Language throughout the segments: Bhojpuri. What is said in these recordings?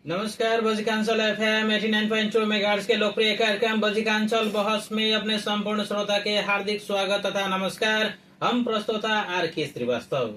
नमस्कार। बजिकांचल एफएम 89.2 मेगाहर्ट्ज के लोकप्रिय कार्यक्रम बजिकांचल बहस में अपने संपूर्ण श्रोता के हार्दिक स्वागत तथा नमस्कार। हम प्रस्तोता आर के श्रीवास्तव।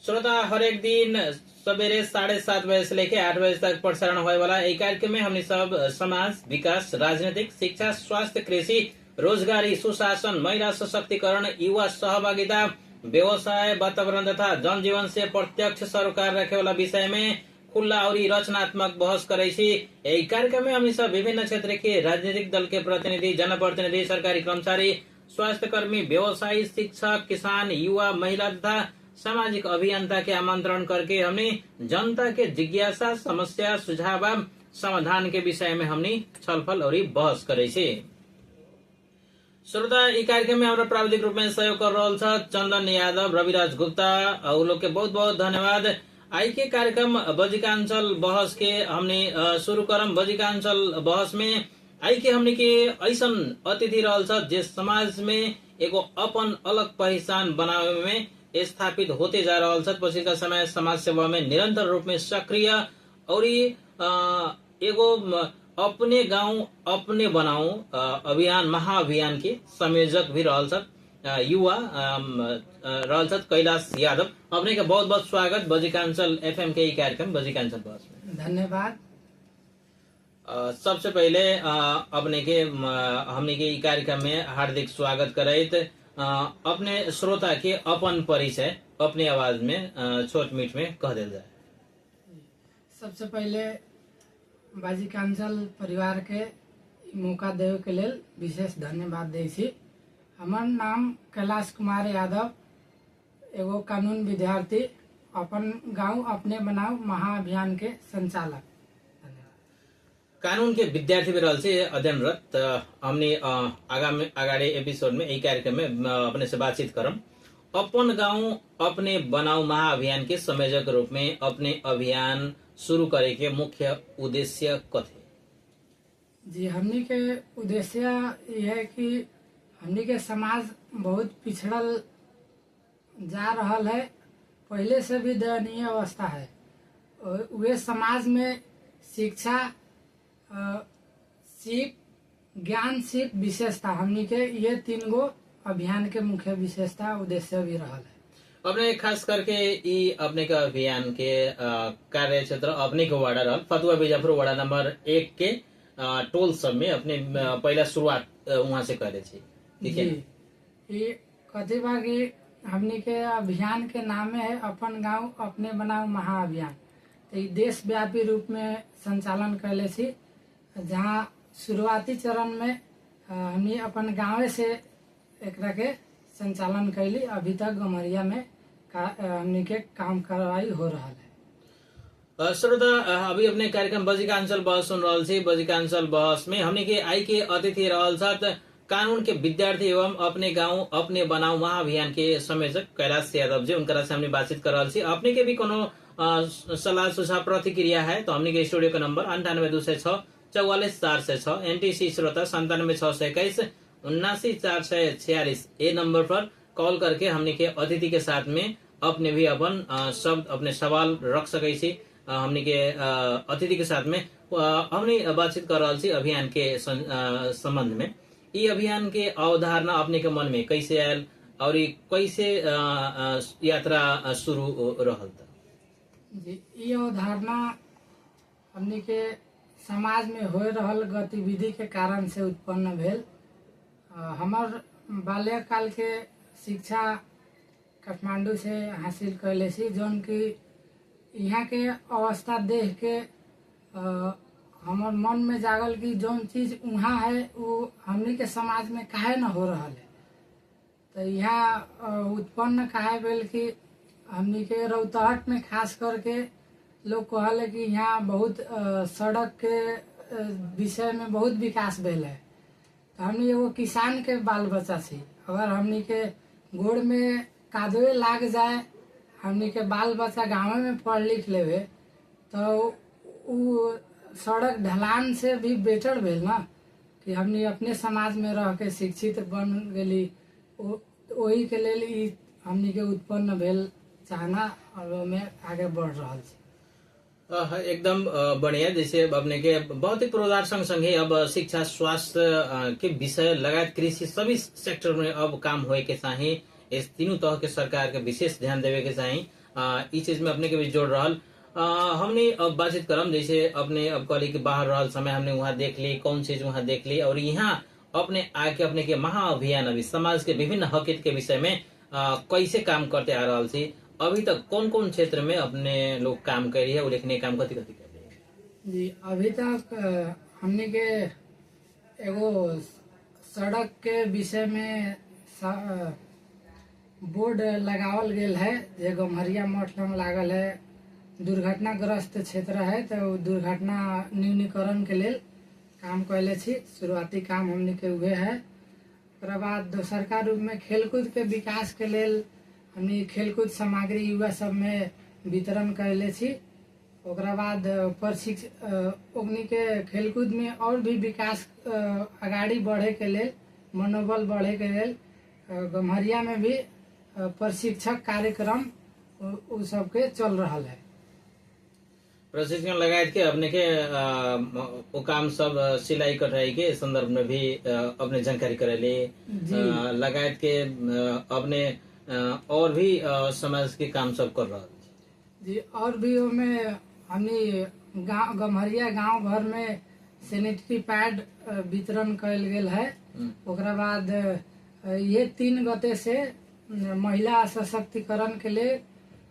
श्रोता, हरेक दिन सवेरे 7:30 बजे से लेकर 8 बजे तक प्रसारण होने वाला एक कार्यक्रम में हमने सब समाज विकास, राजनीतिक, शिक्षा, स्वास्थ्य, कृषि, रोजगारी, सुशासन, महिला सशक्तिकरण, युवा सहभागिता, व्यवसाय, वातावरण तथा जनजीवन से प्रत्यक्ष सरोकार रखे वाला विषय में खुला और रचनात्मक बहस करे। यही कार्यक्रम में हम सब विभिन्न क्षेत्र के राजनीतिक दल के प्रतिनिधि, जनप्रतिनिधि, सरकारी कर्मचारी, स्वास्थ्य कर्मी, व्यवसायी, शिक्षक, किसान, युवा, महिला तथा सामाजिक अभियंता के आमंत्रण करके हमने जनता के जिज्ञासा, समस्या, सुझाव, समाधान के विषय में हमने छलफल और बहस करे। श्रोता, ई कार्यक्रम में हमारा प्राविधिक रूप में सहयोग कर रहा चंदन यादव, रविराज गुप्ता और लोग के बहुत बहुत धन्यवाद। आई के कार्यक्रम बजिकांचल बहस के हमने शुरू करम। बजिकांचल बहस में आई के हमने के ऐसन अतिथि रहल जिस समाज में एगो अपन अलग पहचान बनावे में स्थापित होते जा रहा पछिल्का समय समाज सेवा में निरंतर रूप में सक्रिय और एगो अपने गांव अपने बनाऊ अभियान महाअभियान के संयोजक भी रहल युवा रहल कैलाश यादव। अपने का बहुत बहुत स्वागत बजिकांचल एफएम के कार्यक्रम बजिकांचल बहस में। धन्यवाद। सबसे पहले अपने के हमने के कार्यक्रम में हार्दिक स्वागत करैत अपने श्रोता के अपन परिचय अपने आवाज में छोट मीठ में कह दिल जाए। सबसे पहले बजिकांचल परिवार के मौका देवे के लिए विशेष धन्यवाद दै छी। हमार नाम कैलाश कुमार यादव, एगो कानून विद्यार्थी, अपन गांव अपने बनाओ महाअभियान के संचालक। कानून के विद्यार्थी भी रहल से अध्ययनरत। हमने आगामी एपिसोड में एक कार्यक्रम में अपने से बातचीत करम। अपन गांव अपने बनाओ महाअभियान के संयोजक रूप में अपने अभियान शुरू करे के मुख्य उद्देश्य कथे? जी, हमनी के उद्देश्य यह है कि हमनी के समाज बहुत पिछड़ल जा रहा है, पहले से भी दयनीय अवस्था है। वे समाज में शिक्षा, सीख, ज्ञान, सीख, विशेषता, हमनी के ये 3 गो अभियान के मुख्य विशेषता उद्देश्य भी रहा है। अपने खास करके ई अपने का अभियान के कार्य क्षेत्र अपने को वार्ड रहल फतुहा बीजापुर वार्ड नंबर 1 के टोल सब में अपने पहला शुरुआत वहाँ से करे छी। ठीक है, ये कथी बा कि हमनी के अभियान के नाम है अपन गांव अपने बनाओ महाअभियान। तो ये देश व्यापी रूप में संचालन कैले छी, जहाँ शुरुआती चरण में हमनी अपन गाँव से एकरा के संचालन कैली। अभी तक गमरिया में हमनी के काम करवाई हो रहा है। श्रोता, अभी अपने कार्यक्रम बजिकांचल बहस सुन रहा छी। बजिकांचल बहस में हमने के आई के अतिथि रहल साथ कानून के विद्यार्थी एवं अपने गांव अपने बनाओ महाअभियान के संयोजक कैलाश यादव जी, उनका से हमने बातचीत कर रहा छी। अपने के भी कोनो सलाह सुझाव प्रतिक्रिया है तो हमने के स्टूडियो का नंबर 9826 44406 NTC श्रोता 97621 79446 ये नंबर पर कॉल करके हमने के अतिथि के साथ में अपने भी अपन शब्द अपने सवाल रख सके छी। हमने के अतिथि के साथ में हमने बातचीत कर रहा छी अभियान के संबंध में। ये अभियान के अवधारणा अपने के मन में कैसे आयल और कैसे यात्रा शुरू रहल? जी, ये अवधारणा हमने के समाज में हो रहल गतिविधि के कारण से उत्पन्न भेल। हमार बाल्यकाल के शिक्षा काठमांडू से हासिल कैले छी, जौन की यहाँ के अवस्था देख के हमार मन में जागल कि जौन चीज वहाँ है वो हमनी के समाज में काहे न हो रहा है। तो यहाँ उत्पन्न काहे भेल कि हमनी के रौतहट में खास करके लोग कहले कि यहाँ बहुत सड़क के विषय में बहुत विकास भेल है। तो हमनी एगो किसान के बाल बच्चा छी, अगर हमनी के गोड़ में कादवे लाग जाए, हमनी के बाल बच्चा गाँव में पढ़ लिख लेवे तो उ सड़क ढलान से भी बेटर भेल ना कि हमनी अपने समाज में रह के शिक्षित बन गेली। वही के लिए हमनी के उत्पन्न भेल चाहना और में आगे बढ़ रहा है। एकदम बढ़िया। जैसे अब अपने के भौतिक पूर्वाधार सँगसँगै अब शिक्षा, स्वास्थ्य के विषय लगायत कृषि सभी सेक्टर में अब काम होए के चाहिँ इस तीनों तह के सरकार के विशेष ध्यान देवे के चाहिँ ई चीज में अपने के भी जोड़ रहल। हमने अब बातचीत करम जैसे अपने अब कहली कि बाहर रहल समय हमने वहाँ देख ली, कौन चीज वहाँ देख ली, और यहाँ अपने आके अपने के महाअभियान अभी समाज के विभिन्न हक हित के विषय में कैसे काम करते आ रहल छी, अभी तक कौन कौन क्षेत्र में अपने लोग काम कर रही है, उल्लेखनीय काम कथी कथी कर रही है? जी अभी तक हमने के एगो सड़क के विषय में बोर्ड लगावल गेल है जे गम्हरिया मठ लंग लागल है। दुर्घटनाग्रस्त क्षेत्र है तो दुर्घटना न्यूनीकरण के लेल काम कैले छी। शुरुआती काम हमने के हुए है। ओकरा बाद दोसरका रूप में खेलकूद के विकास के लेल हमने खेलकूद सामग्री युवा सब में वितरण कैले छी। ओकरा बाद ओकनी के खेलकूद में और भी विकास आगाड़ी बढ़े के लेल, मनोबल बढ़े के लेल गम्हरिया में भी प्रशिक्षक कार्यक्रम उ सबके चल रहा है। प्रशिक्षण लगायत के अपने के वो काम सब सिलाई कढ़ाई के संदर्भ में भी अपने जानकारी करेले लगायत के अपने और भी समाज के काम सब कर रहा जी। और भी में हमने गम्हरिया गांव भर में सैनिटरी पैड वितरण कैल गेल है। ओकरा बाद ये 3 गते से महिला सशक्तिकरण के लिए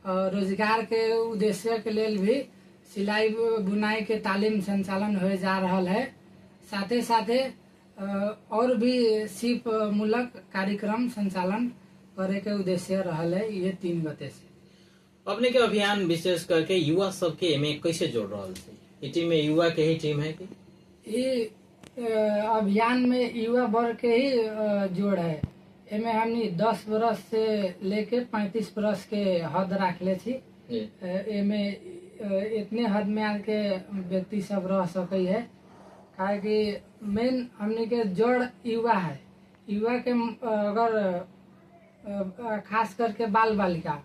रोजगार के उद्देश्य के लिए भी सिलाई बुनाई के तालीम संचालन हो जा रहा है। साथे साथे और भी सिप मूलक कार्यक्रम संचालन करे के उद्देश्य रहा है ये 3 गते से। अपने के अभियान विशेष करके युवा सबके में कैसे जोड़ रहा है? ये टीम में युवा के ही टीम है कि ये अभियान में युवा वर्ग के ही जोड़ है। एमे हमनी 10 बरस से लेके 35 बरस के हद रखले छी। एमे इतने हद में आके व्यक्ति सब रह सके है, काहे कि मेन हमनी के जड़ युवा है। युवा के अगर खास करके बाल बालिका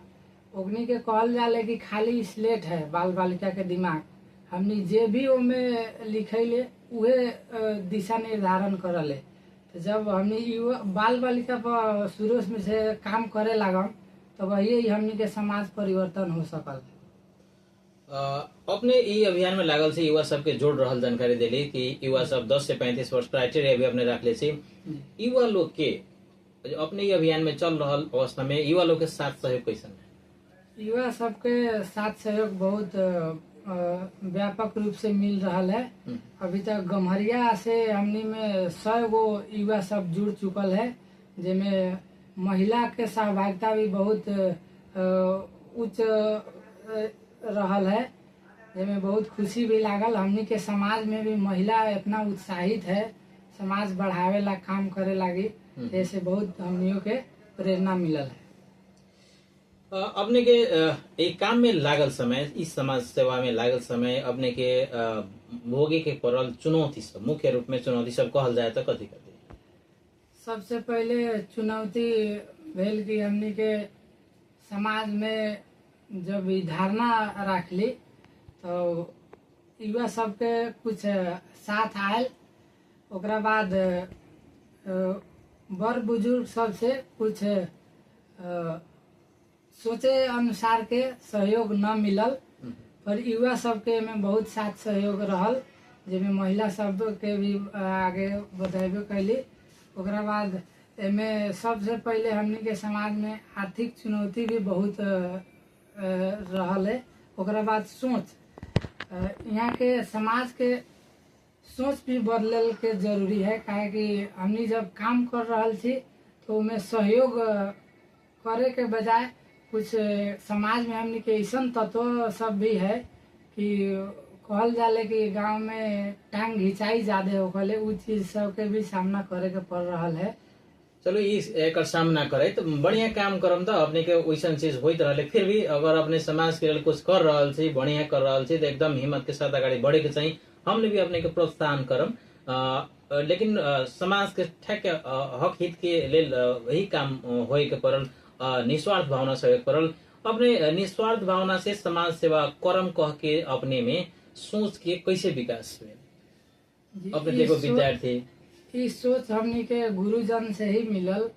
ओकनी के कहल जाले कि खाली स्लेट है बाल बालिका के दिमाग। हमनी जे भी ओमे लिखैले उहे दिशा निर्धारण करले। तो जब हमनी युवा बाल बालिका पर शुरू में से काम करे लागम तो वही हमनी के समाज परिवर्तन हो सकल। अपने ई अभियान में लागल से युवा सबके जोड़ रहल जानकारी देली कि युवा सब 10 से 35 वर्ष क्राइटेरिया भी अपने रखले छी। युवा लोग के अपने ई अभियान में चल रहल अवस्था में युवा लोग के साथ सहयोग कैसन है? युवा सबके साथ सहयोग बहुत व्यापक रूप से मिल रहा है। अभी तक गम्हरिया से हमनी में 100 गो युवा सब जुड़ चुकल है, जिसमें महिला के सहभागिता भी बहुत उच्च रहल है, जिसमें बहुत खुशी भी लागल। हमनी के समाज में भी महिला इतना उत्साहित है समाज बढ़ावे ला काम करे लागी, जैसे बहुत हमनियों के प्रेरणा मिलल है। अपने के एक काम में लागल समय, इस समाज सेवा में लागल समय अपने के भोगे के पड़ल चुनौती सब, मुख्य रूप में चुनौती सब कहल जाए तो कथी कथी? सबसे पहले चुनौती भेल कि हमनी के समाज में जब ई धारणा रखली तो युवा सबके कुछ साथ आयल। ओकरा बाद बड़ बुजुर्ग सबसे कुछ सोचे अनुसार के सहयोग न मिलल, पर युवा सबके में बहुत साथ सहयोग रहल, जिसमें महिला सब के भी आगे बढ़ेबे कैली। ओकरा बाद एमे सबसे पहले हमनी के समाज में आर्थिक चुनौती भी बहुत रहल है। ओकरा बाद सोच, यहाँ के समाज के सोच भी बदलल के जरूरी है, काहे कि हमनी जब काम कर रहल थी तो उनमें सहयोग करे के बजाय कुछ समाज में हमनी के ऐसा तत्व सब भी है कि कहल जाले कि गांव में टांग घिंचाई ज्यादा होकले, उ चीज सब के भी सामना करे के पड़ रहा है। चलो इस एक सामना करे तो बढ़िया काम करम तो अपने के वैसा चीज होइत रहले। फिर भी अगर अपने समाज के लिए कुछ कर रहल छी, बढ़िया कर रहल छी तो एकदम हिम्मत के साथ आगे बढ़े के चाहिए। हमने भी अपने के प्रोत्साहन करम, लेकिन समाज के ठेक हक हित के लेल वही काम होए के पड़ल, निस्वार्थ भावना सहयोग पड़ल। अपने निस्वार्थ भावना से समाज सेवा कर्म कह के अपने में सोच के कैसे विकास हुए? जी, अपने ई देखो सो- विद्यार्थी। ई सोच हमनी के गुरुजन से ही मिलल।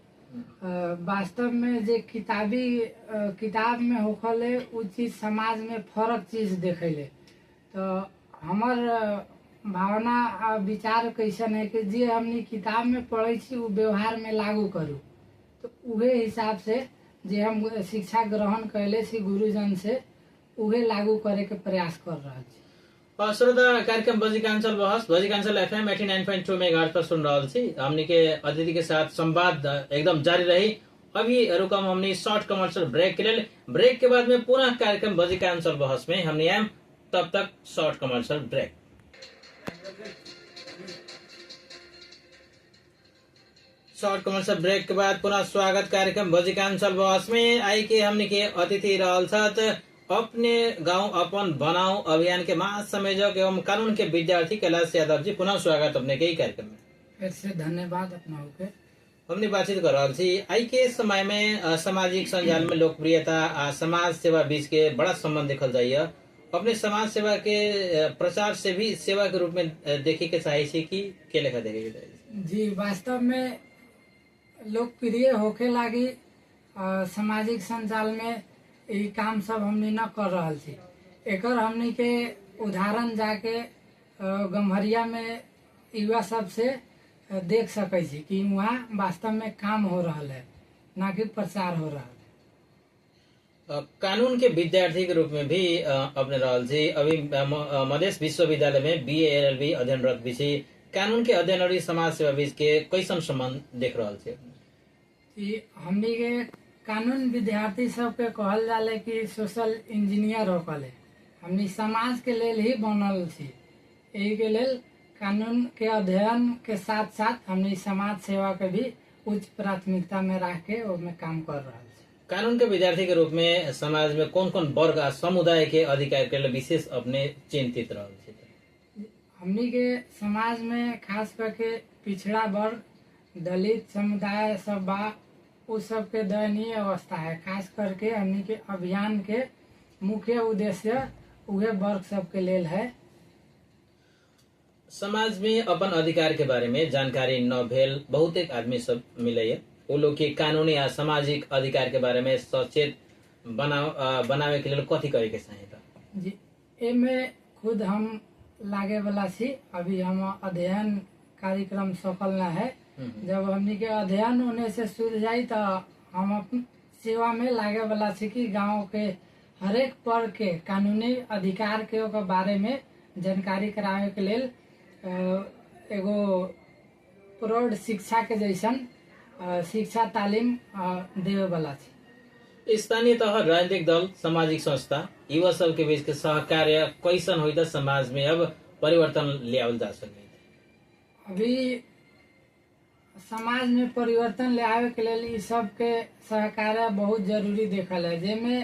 वास्तव में जे किताब में होखले उ चीज समाज में फर्क चीज देखेले। तो हमर भावना आ विचार कैसन है कि जे हमनी किताब में पढ़े छी उ व्यवहार में लागू करू। तो उहे हिसाब से जे हम शिक्षा ग्रहण कैले छी गुरुजन से उहे लागू करे के प्रयास कर रहा छी। श्रोता, कार्यक्रम बजीकांचल बहस बजीकांचल एफएम 89.2 मेगाहर्ट्ज पर सुन रहा थी। हमने के अतिथि के साथ संवाद एकदम जारी रही। अभी रुकम हमने शॉर्ट कमर्शियल ब्रेक के लिए। ब्रेक के बाद में पुनः कार्यक्रम बजीकांचल बहस में हमने आए। तब तक short commercial break. Short commercial break के बाद पुनः स्वागत कार्यक्रम बजीकांचल बहस में। आई के हमने के अतिथि रहल साथ अपने गांव अपन बनाओ अभियान के महासंयोजक एवं कानून के विद्यार्थी कैलाश यादव जी, पुनः स्वागत अपने के ही कार्यक्रम में। फिर से धन्यवाद अपना के। हमने बातचीत कर रहा थी। आई के समय में सामाजिक संजाल में लोकप्रियता आ समाज सेवा बीच के बड़ा संबंध देखल जाइए। अपने समाज सेवा के प्रचार से भी सेवा के रूप में देखे के चाहिए कि के लेखा देखे के चाहिए? जी, वास्तव में लोकप्रिय होके लागी सामाजिक संजाल में ई काम सब हमनी न कर रहल छी। एकर हमनी के उदाहरण जाके गम्हरिया में युवा सब से देख सकै छी कि वहाँ वास्तव में काम हो रहल है, ना कि प्रचार हो रहा है। कानून के विद्यार्थी के रूप में भी अपने रहल छी। अभी मधेश विश्वविद्यालय में BA LLB अध्ययनरत भी छी। कानून के अध्ययन और समाज सेवा बीच के कैसन संबंध देख रहल छी? हमनी के कानून विद्यार्थी सब के कहल जाले कि सोशल इंजीनियर होकले। हमनी समाज के लेल ही बनल छी। यही के लेल कानून के अध्ययन के साथ साथ हमनी समाज सेवा के भी उच्च प्राथमिकता में रख के उसमें काम कर रहा छी। कानून के विद्यार्थी के रूप में समाज में कौन कौन वर्ग आ समुदाय के अधिकार के लिए विशेष अपने चिंतित रहल छी? हमनी के समाज में खास करके पिछड़ा वर्ग, दलित समुदाय सब बा, उस सब के दयनीय अवस्था है। खास करके हमनी के अभियान के मुख्य उद्देश्य उहे वर्ग सब के लेल है। समाज में अपन अधिकार के बारे में जानकारी न भेल बहुत एक आदमी सब मिले। वो लोग के कानूनी या सामाजिक अधिकार के बारे में सचेत बनावे के लिए कथी करे के चाहिए? जी, एमे खुद हम लागे वाला छी। अभी हम अध्ययन कार्यक्रम सफल न है। जब हमनी के अध्ययन होने से शुरू जाई तो हम अपन सेवा में लागे वाला छी कि गांव के हरेक वर्ग के कानूनी अधिकार के बारे में जानकारी करावे के लेल एगो प्रौढ़ शिक्षा के जैसन शिक्षा तालीम देवे वाला छी। स्थानीय तह राजनीतिक दल, सामाजिक संस्था, युवा सब के बीच के सहकार्य कैसन होता समाज में अब परिवर्तन लियावल जा सके? अभी समाज में परिवर्तन ले आवे के लिए इस सब के सहकार्य बहुत जरूरी देखल है। जेमे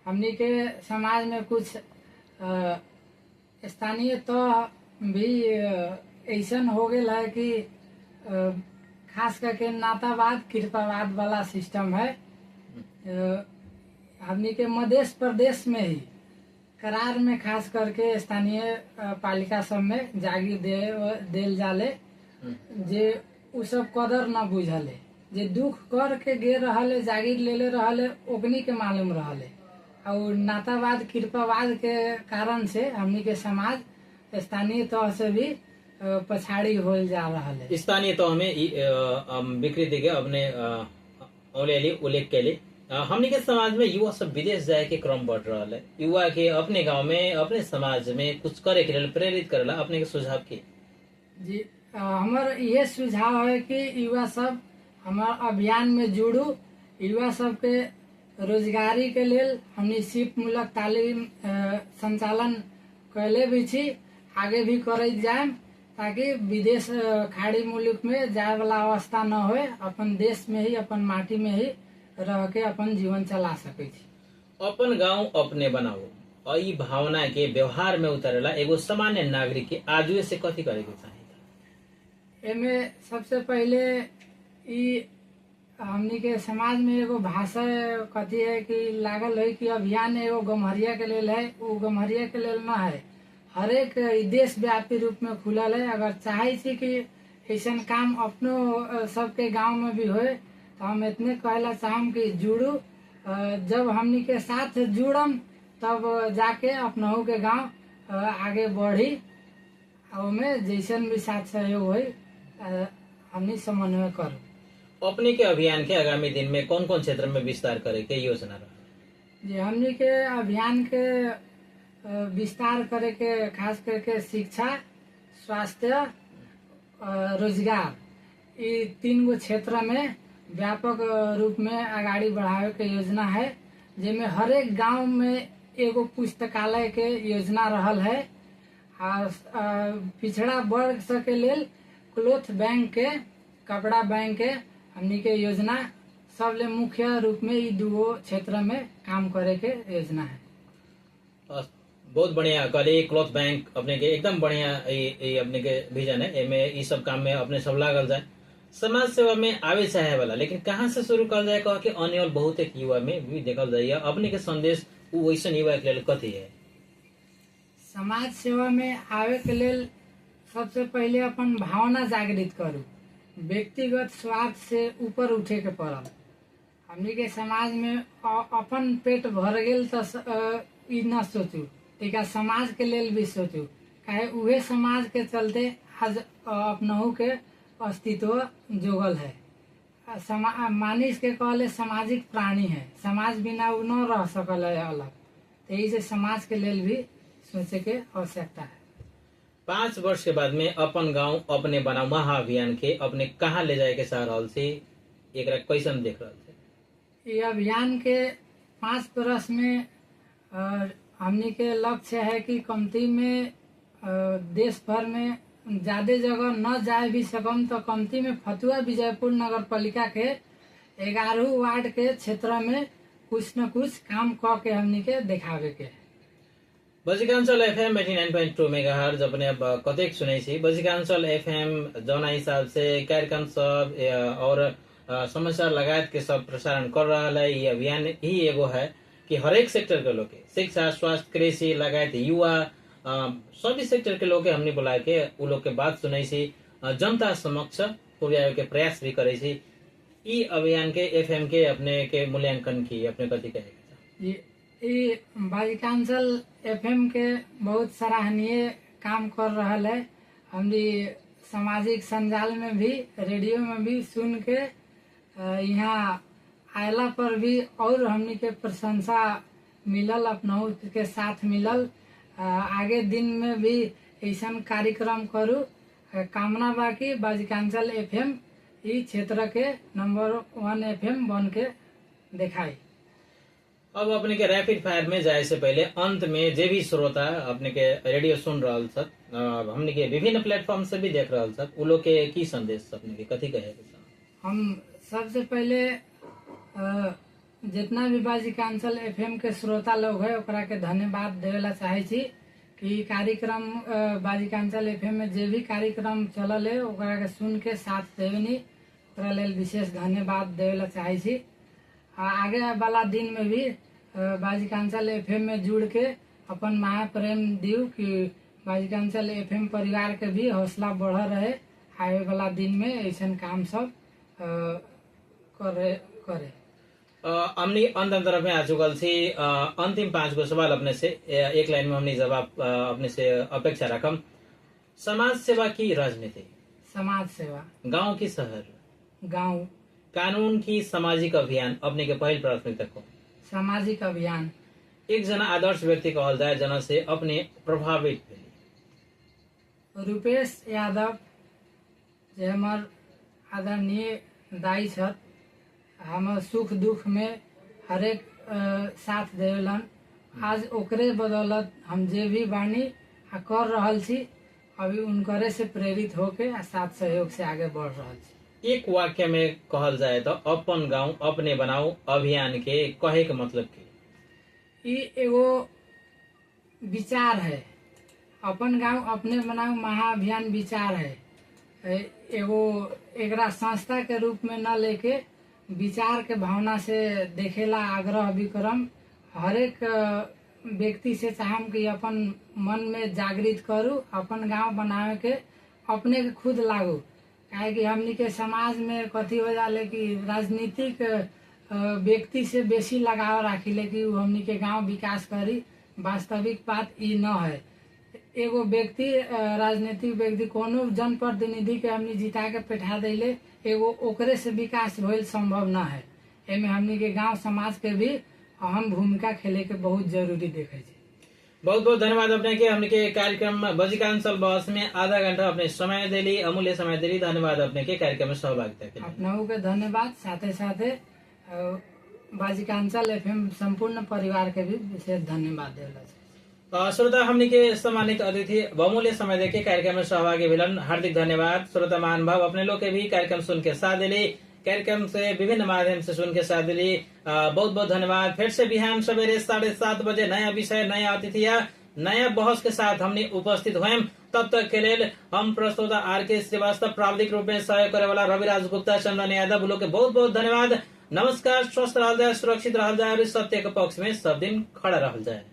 हमनी के समाज में कुछ स्थानीय तह भी ऐसन हो गया है कि खास करके नातावाद कृपावाद वाला सिस्टम है। हमनी के मध्य प्रदेश में ही करार में खास करके स्थानीय पालिका सब में जागीर देल जाले जे उ सब कदर न बुझले। जे दुख कर के गे रहले जागीर लेले रहले ओकनी के मालूम रहले। और नातावाद कृपावाद के कारण से हमनी के समाज स्थानीय तह से भी पछाड़ी हो जा रहा है। स्थानीय तह में विकृति के अपने उल्लेख के लिए हमनी के समाज में युवा सब विदेश जाए के क्रम बढ़ रहा है। युवा के अपने गांव में अपने समाज में कुछ करे के लिए प्रेरित करेला अपने के सुझाव की? जी, हमार ये सुझाव है कि युवा सब हमार अभियान में जुड़ू। युवा सब के रोजगारी के लेल हमनी सिप मूलक तालीम संचालन कैले भी छी, आगे भी करे जाए ताकि विदेश खाड़ी मुल्क में जाए वाला अवस्था न होए। अपन देश में ही अपन माटी में ही रह के अपन जीवन चला सके छी। अपन गांव अपने बनाओ और ई भावना के व्यवहार में उतारेला एगो सामान्य नागरिक के आजुए से कथी करे के चाहिए? एमे सबसे पहले ई हमनी के समाज में एगो भाषा कथी है कि लागल है कि अभियान एगो गम्हरिया के लेल है, वो गम्हरिया के लेल न है, हर एक देश व्यापी रूप में खुलल है। अगर चाहे छी कि ऐसा काम अपनो सबके गांव में भी होए तो हम इतने कहला चाहम कि जुड़ू। जब हमनी के साथ जुड़म तब जाके अपनहु के गांव आगे बढ़ी, में जैसन भी साथ सहयोग हो हमनी समन्वय करू। अपने के अभियान के आगामी दिन में कौन कौन क्षेत्र में विस्तार करे के योजना रहा? जी, हमनी के अभियान के विस्तार करे के खास करके शिक्षा, स्वास्थ्य, रोजगार, ये 3 गो क्षेत्र में व्यापक रूप में आगाड़ी बढ़ावे के योजना है, जिसमें हर एक गांव में एगो पुस्तकालय के योजना रहल है। पिछड़ा वर्ग के लेल क्लोथ बैंक के, कपड़ा बैंक के हमनी के योजना सबले मुख्य रूप में ये 2 क्षेत्र में काम करे के योजना है। बहुत बढ़िया कहले। क्लॉथ बैंक अपने के एकदम बढ़िया ये अपने के विजन है। एमे ये सब काम में अपने सब लागल जाए। समाज सेवा में आवे चाहे वाला लेकिन कहाँ से शुरू कर जाए कह के अन्य और बहुत एक युवा में भी देखल जाए। अपने के संदेश वैसा युवा के लिए कथी है? समाज सेवा में आवे के लेल सबसे पहले अपन भावना जागृत करू, व्यक्तिगत स्वार्थ से ऊपर उठे के पड़ल। हमनी के समाज में अपन पेट भर गेल तो ई न सोचू, टीका समाज के लेल भी सोचू, काहे उहे समाज के चलते आज अपनहु के अस्तित्व जोगल है। मानिस के कहले सामाजिक प्राणी है, समाज बिना उ न रह सकल है अलग, तो यही से समाज के लेल भी सोचे के आवश्यकता है। 5 वर्ष के बाद में अपन गांव अपने बनाऊ महाअभियान के अपने कहाँ ले जाए के चाह रहल छी, एकरा कैसन देख रहल छी? ये अभियान के 5 वर्ष में हमनी के लक्ष्य है कि कमती में देश भर में ज्यादा जगह न जाए भी सकम तो कमती में फतुआ विजयपुर नगर पालिका के 11 वार्ड के क्षेत्र में कुछ न कुछ काम क के हमनी के दिखावे के। बजिकांचल एफएम 89.2 मेगाहर्ज अपने अब कतेक सुनै छी। बजिकांचल एफएम जौना हिसाब से कार्यक्रम सब और समाचार लगायत के सब प्रसारण कर रहा है। ये अभियान ही एगो है कि हर एक सेक्टर के लोग शिक्षा, स्वास्थ्य, कृषि लगायत युवा सभी सेक्टर के लोग हमने बुला के उ लोग के बात सुनै छी, जनता समक्ष पुर्यावे के प्रयास भी करे छी। ई अभियान के एफएम के अपने के मूल्यांकन की अपने कथी कहे? ये बाजिकांचल एफएम के बहुत सराहनीय काम कर रहा है। हमनी सामाजिक संजाल में भी, रेडियो में भी सुन के यहाँ आयला पर भी और हमनी के प्रशंसा मिलल, अपनहु के साथ मिलल। आगे दिन में भी ऐसा कार्यक्रम करू, कामना बाकी बाजिकांचल एफएम ई क्षेत्र के नंबर 1 एफएम बन के दिखाई। अब अपने के रैपिड फायर में जाए से पहले अंत में जे भी श्रोता अपने के रेडियो सुन रहा सब, हमने के विभिन्न प्लेटफॉर्म से भी देख रहा सब, उ लोग के की संदेश अपने के कथी कहे? हम सबसे पहले जितना भी बाजिकांचल एफएम के श्रोता लोग है ओकरा के धन्यवाद देवेला चाहे छी कि कार्यक्रम बाजिकांचल एफएम में जे भी कार्यक्रम चलल है ओकरा के सुन के साथ देवेनी, ओकरा लेल विशेष धन्यवाद देवेला चाहे छी। आगे वाला दिन में भी बाजिकांचल एफएम में जुड़ के अपन माया प्रेम दियो कि बाजिकांचल एफएम परिवार के भी हौसला बढ़ रहे, आगे वाला दिन में ऐसा काम सब करे। हमने अंतिम तरफ में आ चुकल थी। अंतिम 5 गो सवाल अपने से एक लाइन में हमने जवाब अपने से अपेक्षा रखम। समाज सेवा की राजनीति? समाज सेवा। गांव की शहर? गांव। कानून की सामाजिक अभियान अपने के पहल प्राथमिकता को? सामाजिक अभियान। एक जना आदर्श व्यक्ति कहल जाए जना से अपने प्रभावित भेली? रुपेश यादव जे हमार आदरणीय दाई छत, हम सुख दुख में हरेक साथ देवेलन। आज ओकरे बदौलत हम जे भी बानी कर रहल छी, अभी उनकरे से प्रेरित होके साथ सहयोग से आगे बढ़ रहल छी। एक वाक्य में कहल जाए तो अपन गांव अपने बनाओ अभियान के कहे के मतलब की? ये एगो विचार है, अपन गांव अपने बनाओ महाअभियान विचार है। एगो एकरा संस्था के रूप में न लेके विचार के भावना से देखेला आग्रह विक्रम हरेक व्यक्ति से चाहम कि अपन मन में जागृत करू, अपन गांव बनावे के अपने के खुद लागू। काहे कि हमनी के समाज में कथी हो जाले कि राजनीतिक व्यक्ति से बेसी लगाव राखिले कि उ हमनी के गांव विकास करी। वास्तविक बात ई न है। एगो व्यक्ति राजनीतिक व्यक्ति कोनो जनप्रतिनिधि के हमनी जिता के बैठा देले एगो ओकरे से विकास होल संभव न है। एमे हमनी के गांव समाज के भी अहम भूमिका खेले के बहुत जरूरी देखे छै। बहुत बहुत धन्यवाद अपने के हमने के कार्यक्रम बजिकांचल बहस में आधा घंटा अपने समय देली, अमूल्य समय देली। धन्यवाद अपने के कार्यक्रम में सहभागिता के लिए। अपनाऊ के धन्यवाद। साथे साथे बाजिकांचल एफएम संपूर्ण परिवार के भी विशेष धन्यवाद देला। श्रोता हमने के सम्मानित अतिथि बहुमूल्य समय देके कार्यक्रम में सहभागी भेलन, हार्दिक धन्यवाद। श्रोता महानुभाव अपने लोग के भी कार्यक्रम सुन के साथ दिली, कार्यक्रम से विभिन्न माध्यम से सुन के साथ दिली। बहुत बहुत धन्यवाद। फिर से बिहान सवेरे 7:30 बजे नया विषय, नया अतिथि या नया बहस के साथ हमने उपस्थित हुए। तब तक के लिए हम प्रस्तोता आर.के. श्रीवास्तव, प्राविधिक रूप में सहयोग करे वाला रविराज गुप्ता, चंदन यादव लोग के बहुत बहुत धन्यवाद। नमस्कार। स्वस्थ रहल जाए, सुरक्षित रहल जाए और सत्य के पक्ष में सब दिन खड़ा रहल जाए।